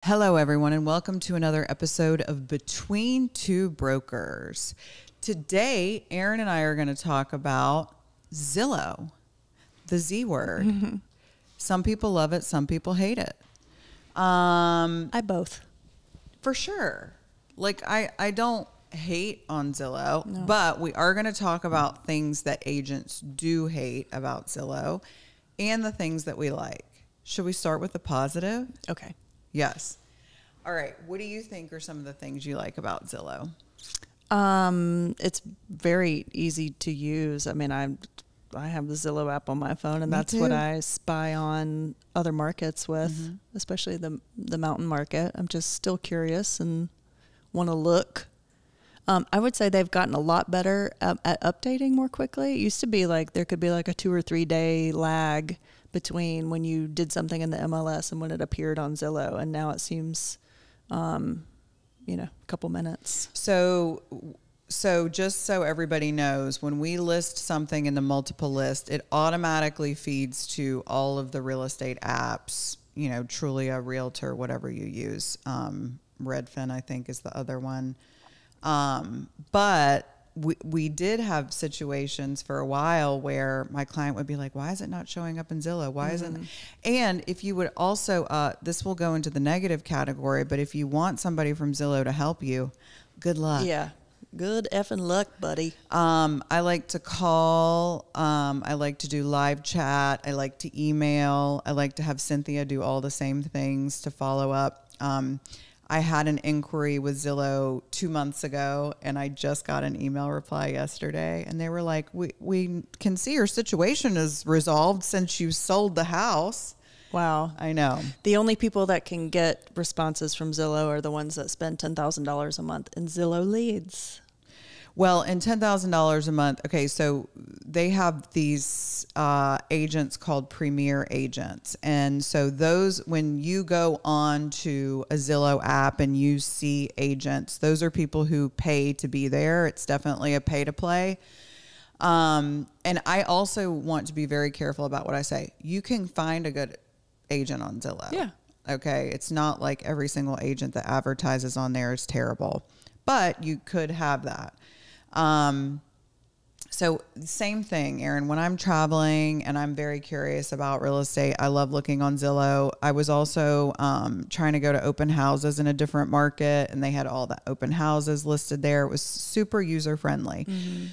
Hello, everyone, and welcome to another episode of Between Two Brokers. Today, Erin and I are going to talk about Zillow, the Z word. Some people love it, some people hate it. I both. For sure. Like, I don't hate on Zillow, No. but we are going to talk about things that agents do hate about Zillow and the things that we like. Should we start with the positive? Okay. Yes. All right. What do you think are some of the things you like about Zillow? It's very easy to use. I mean, I have the Zillow app on my phone, and Me that's too. what I spy on other markets with, especially the mountain market. I'm just still curious and want to look. I would say they've gotten a lot better at updating more quickly. It used to be like there could be like a 2 or 3 day lag between when you did something in the MLS and when it appeared on Zillow, and now it seems, a couple minutes. So just so everybody knows, when we list something in the multiple list, it automatically feeds to all of the real estate apps, Trulia, Realtor, whatever you use. Redfin, I think, is the other one. But we did have situations for a while where my client would be like, why is it not showing up in Zillow? Why isn't it? And if you would also, this will go into the negative category, but if you want somebody from Zillow to help you, good luck. Yeah. Good effing luck, buddy. I like to call. I like to do live chat. I like to email. I like to have Cynthia do all the same things to follow up. I had an inquiry with Zillow 2 months ago, and I just got an email reply yesterday, and they were like, we can see your situation is resolved since you sold the house. Wow. I know. The only people that can get responses from Zillow are the ones that spend $10,000 a month in Zillow leads. Well, and $10,000 a month. Okay, so they have these agents called Premier Agents. And so those, when you go on to a Zillow app and you see agents, those are people who pay to be there. It's definitely a pay to play. And I also want to be very careful about what I say. You can find a good agent on Zillow. Yeah. Okay. It's not like every single agent that advertises on there is terrible, but you could have that. So same thing, Erin, when I'm traveling and I'm very curious about real estate, I love looking on Zillow. I was also, trying to go to open houses in a different market, and they had all the open houses listed there. It was super user friendly.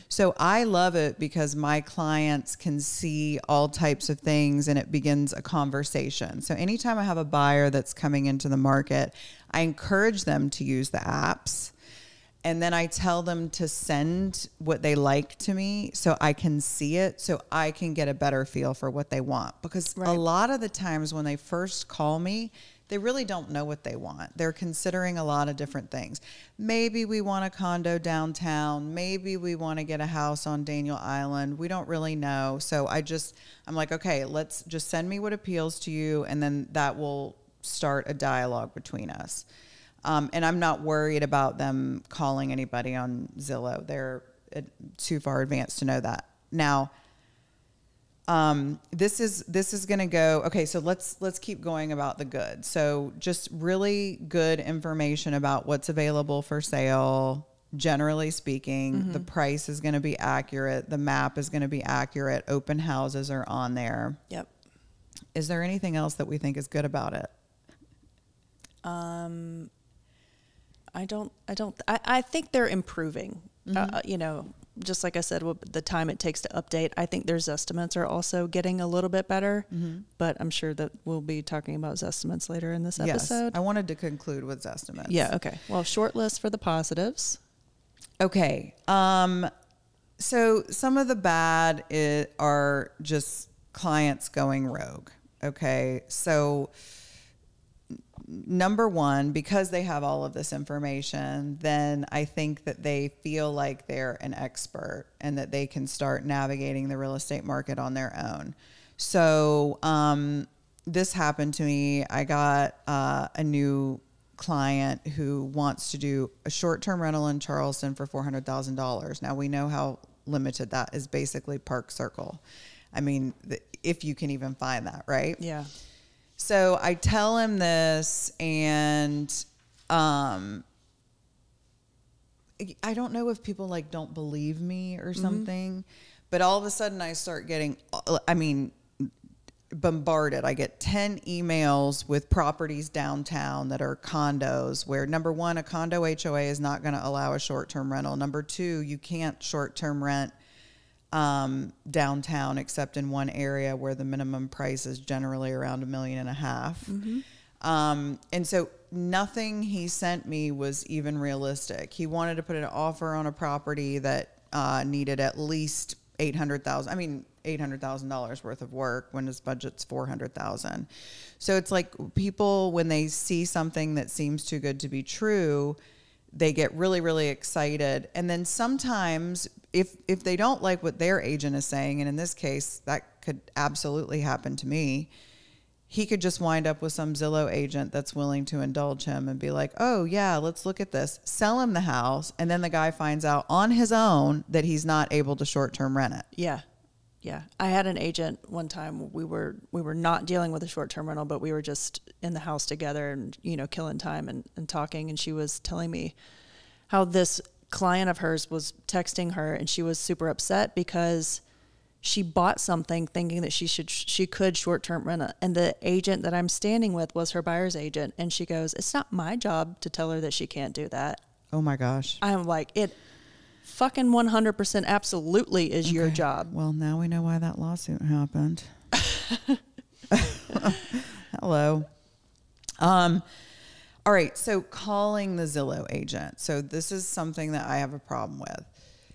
So I love it because my clients can see all types of things and it begins a conversation. So anytime I have a buyer that's coming into the market, I encourage them to use the apps. And then I tell them to send what they like to me so I can see it, so I can get a better feel for what they want. Because a lot of the times when they first call me, they really don't know what they want. They're considering a lot of different things. Maybe we want a condo downtown. Maybe we want to get a house on Daniel Island. We don't really know. So I'm like, okay, let's just send me what appeals to you, and then that will start a dialogue between us. And I'm not worried about them calling anybody on Zillow. They're too far advanced to know that. Now, this is going to go. Okay, so let's keep going about the good. So just really good information about what's available for sale. Generally speaking, the price is going to be accurate. The map is going to be accurate. Open houses are on there. Yep. Is there anything else that we think is good about it? I think they're improving, just like I said, the time it takes to update. I think their estimates are also getting a little bit better, but I'm sure that we'll be talking about estimates later in this episode. Yes, I wanted to conclude with estimates. Yeah. Okay. Well, short list for the positives. Okay. So some of the bad are just clients going rogue. Okay. So number one, because they have all of this information, then I think that they feel like they're an expert and that they can start navigating the real estate market on their own. So this happened to me. I got a new client who wants to do a short-term rental in Charleston for $400,000. Now, we know how limited that is, basically Park Circle. I mean, if you can even find that, right? Yeah. So I tell him this, and I don't know if people like don't believe me or something, but all of a sudden I start getting, bombarded. I get 10 emails with properties downtown that are condos where, number one, a condo HOA is not going to allow a short-term rental. Number two, you can't short-term rent downtown except in one area where the minimum price is generally around $1.5 million. And so nothing he sent me was even realistic. He wanted to put an offer on a property that needed at least $800,000 worth of work when his budget's $400,000. So it's like people, when they see something that seems too good to be true, they get really, really excited. And then sometimes if they don't like what their agent is saying, and in this case, that could absolutely happen to me, he could just wind up with some Zillow agent that's willing to indulge him and be like, oh yeah, let's look at this, sell him the house. And then the guy finds out on his own that he's not able to short-term rent it. Yeah. Yeah. I had an agent one time. We were not dealing with a short-term rental, but we were just in the house together and, killing time and talking. And she was telling me how this client of hers was texting her, and she was super upset because she bought something thinking that she could short-term rent it. And the agent that I'm standing with was her buyer's agent. And she goes, it's not my job to tell her that she can't do that. Oh my gosh. I'm like, it fucking 100% absolutely is your job. Well, now we know why that lawsuit happened. Hello. All right. So calling the Zillow agent. So this is something that I have a problem with.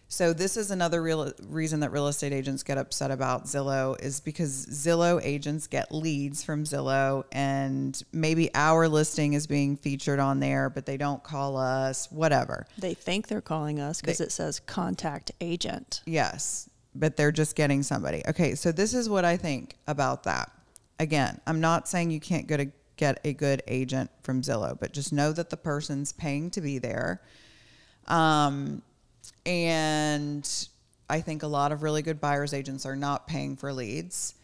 So this is another reason that real estate agents get upset about Zillow, is because Zillow agents get leads from Zillow, and maybe our listing is being featured on there, but they don't call us, whatever. They think they're calling us because it says contact agent. Yes, but they're just getting somebody. Okay, so this is what I think about that. Again, I'm not saying you can't get a good agent from Zillow, but just know that the person's paying to be there. And I think a lot of really good buyer's agents are not paying for leads.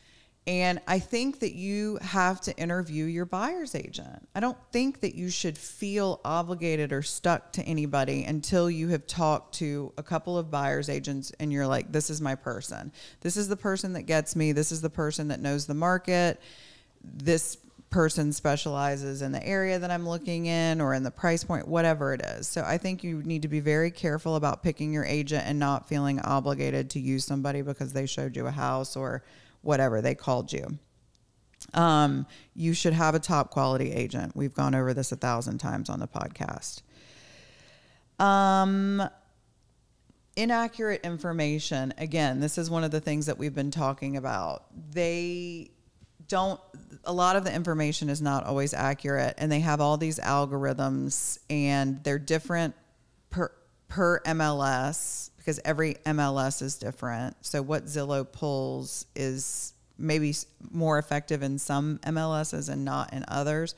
And I think that you have to interview your buyer's agent. I don't think that you should feel obligated or stuck to anybody until you have talked to a couple of buyer's agents and you're like, this is my person. This is the person that gets me. This is the person that knows the market. This person specializes in the area that I'm looking in or in the price point, whatever it is. So I think you need to be very careful about picking your agent and not feeling obligated to use somebody because they showed you a house or whatever, they called you. You should have a top quality agent. We've gone over this 1,000 times on the podcast. Inaccurate information. Again, this is one of the things that we've been talking about. A lot of the information is not always accurate, and they have all these algorithms, and they're different per MLS because every MLS is different. So what Zillow pulls is maybe more effective in some MLSs and not in others.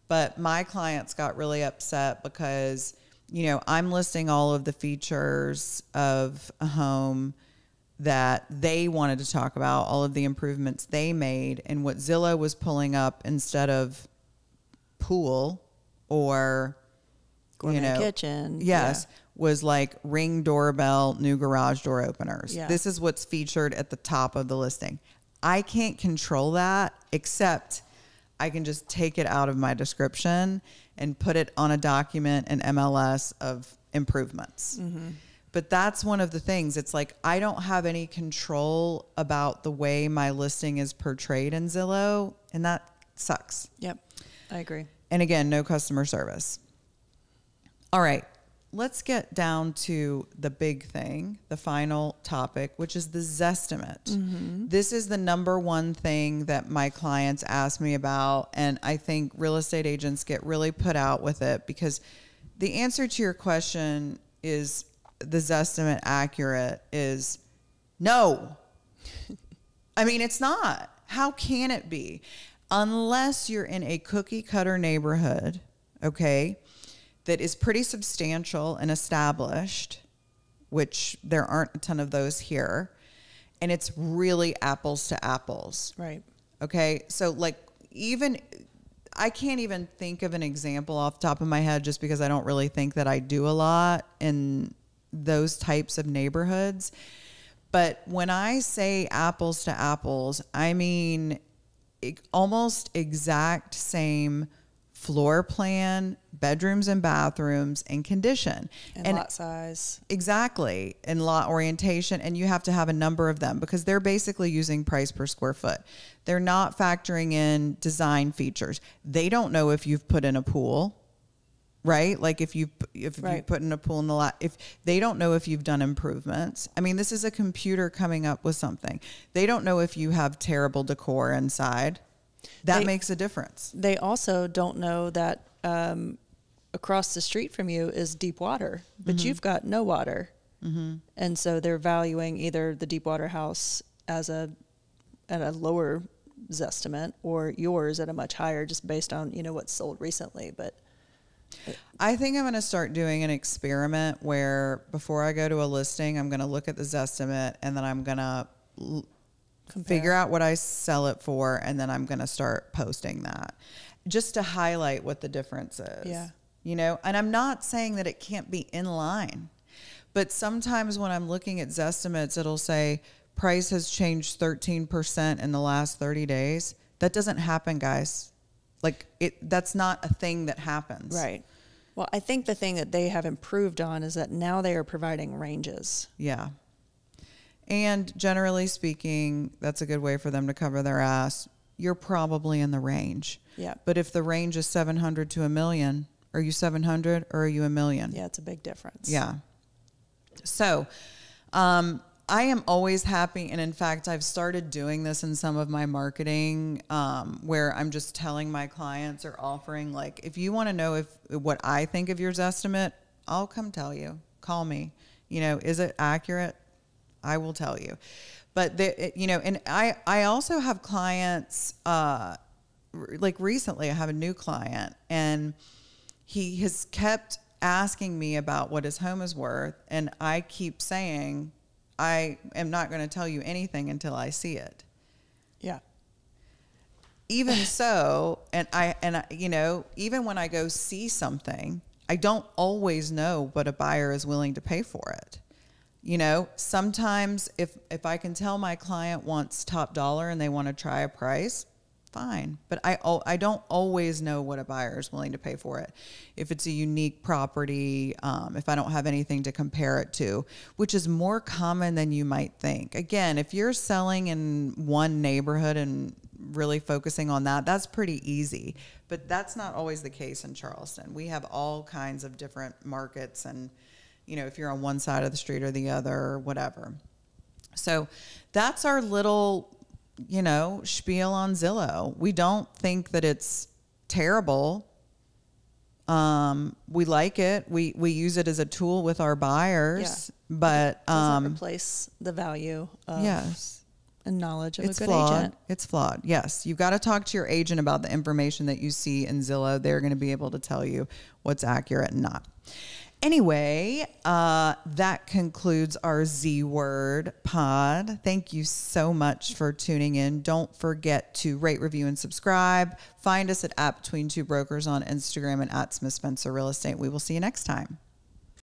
But my clients got really upset because, I'm listing all of the features of a home that they wanted to talk about, all of the improvements they made, and what Zillow was pulling up instead of pool or, gourmet kitchen. Yes. Yeah. Was like Ring doorbell, new garage door openers. Yeah. This is what's featured at the top of the listing. I can't control that, except I can just take it out of my description and put it on a document in MLS of improvements. Mm-hmm. But that's one of the things. It's like, I don't have any control about the way my listing is portrayed in Zillow, and that sucks. Yep, I agree. And again, no customer service. All right, let's get down to the big thing, the final topic, which is the Zestimate. Mm-hmm. This is the number one thing that my clients ask me about, and I think real estate agents get really put out with it because the answer to your question is, the Zestimate accurate, is no. I mean, it's not. How can it be? Unless you're in a cookie cutter neighborhood, okay, that is pretty substantial and established, which there aren't a ton of those here, and it's really apples to apples. Right. Okay. So like even, I can't even think of an example off the top of my head just because I don't really think that I do a lot in those types of neighborhoods. But when I say apples to apples, I mean almost exact same floor plan, bedrooms and bathrooms, and condition. And lot size. Exactly. And lot orientation. And you have to have a number of them because they're basically using price per square foot. They're not factoring in design features. They don't know if you've put in a pool, right? Like if you put in a pool in the lot, if they don't know if you've done improvements. I mean, this is a computer coming up with something. They don't know if you have terrible decor inside. That makes a difference. They also don't know that across the street from you is deep water, but you've got no water. And so they're valuing either the deep water house at a lower Zestimate or yours at a much higher, just based on, what's sold recently. But I think I'm going to start doing an experiment where before I go to a listing, I'm going to look at the Zestimate and then I'm going to figure out what I sell it for, and then I'm going to start posting that just to highlight what the difference is. Yeah. And I'm not saying that it can't be in line, but sometimes when I'm looking at Zestimates, it'll say price has changed 13% in the last 30 days. That doesn't happen, guys. That's not a thing that happens. Right. Well, I think the thing that they have improved on is that now they are providing ranges. Yeah. And generally speaking, that's a good way for them to cover their ass. You're probably in the range. Yeah. But if the range is 700 to $1 million, are you 700 or are you $1 million? Yeah, it's a big difference. Yeah. So, I am always happy. And in fact, I've started doing this in some of my marketing, where I'm just telling my clients or offering, if you want to know what I think of your Zestimate, I'll come tell you. Call me. Is it accurate? I will tell you. But and I also have clients, recently I have a new client and he has kept asking me about what his home is worth. And I keep saying, I am not going to tell you anything until I see it. Yeah. Even so, and even when I go see something, I don't always know what a buyer is willing to pay for it. Sometimes if I can tell my client wants top dollar and they want to try a price, fine. But I don't always know what a buyer is willing to pay for it. If it's a unique property, if I don't have anything to compare it to, which is more common than you might think. Again, if you're selling in one neighborhood and really focusing on that, that's pretty easy. But that's not always the case in Charleston. We have all kinds of different markets and if you're on one side of the street or the other or whatever. So that's our little, spiel on Zillow. We don't think that it's terrible. We like it. We use it as a tool with our buyers, but it doesn't replace the value of and knowledge of a good agent. It's flawed. Yes. You've got to talk to your agent about the information that you see in Zillow. They're going to be able to tell you what's accurate and not. Anyway, that concludes our Z Word pod. Thank you so much for tuning in. Don't forget to rate, review, and subscribe. Find us at @Between Two Brokers on Instagram and @Smith Spencer Real Estate. We will see you next time.